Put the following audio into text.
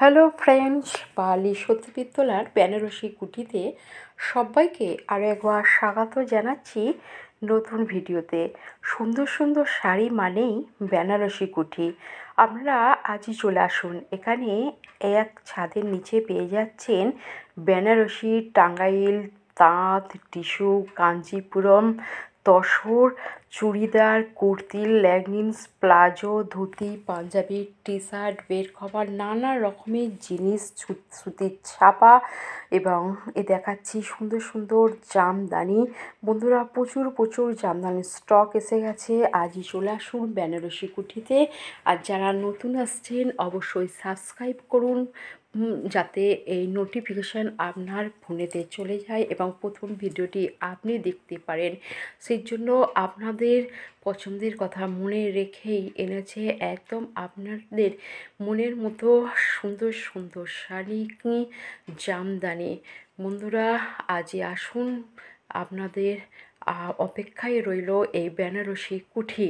Hello friends, বালি সত্যবিদ্যালয়ের বেনারসি কুটিতে সবাইকে আরও একবার স্বাগত জানাচ্ছি নতুন ভিডিওতে। সুন্দর সুন্দর শাড়ি মানেই বেনারসি কুঠি। আপনারা আজই চলে আসুন, এখানে এক ছাদের নিচে পেয়ে যাচ্ছেন বেনারসি, টাঙ্গাইল, তাঁত, tissue, Kanchipuram, tussar, churidar, kurti, leggings, palazzo, dhoti, panjabi, T shirt, bed cover, নানা রকমের জিনিস, সুতির ছাপা এবং দেখাচ্ছি সুন্দর সুন্দর জামদানি। বন্ধুরা, প্রচুর প্রচুর জামদানির স্টক এসে গেছে। আজই চলে আসুন বেনারসি কুঠিতে। আর যারা নতুন আসছেন অবশ্যই সাবস্ক্রাইব করুন, যাতে এই নোটিফিকেশান আপনার ফোনেতে চলে যায় এবং প্রথম ভিডিওটি আপনি দেখতে পারেন। সেই জন্য আপনাদের পছন্দের কথা মনে রেখেই এনেছে একদম আপনাদের মনের মতো সুন্দর সুন্দর শাড়ি, জামদানি। বন্ধুরা, আজই আসুন, আপনাদের অপেক্ষায় রইল এই বেনারসি কুঠি।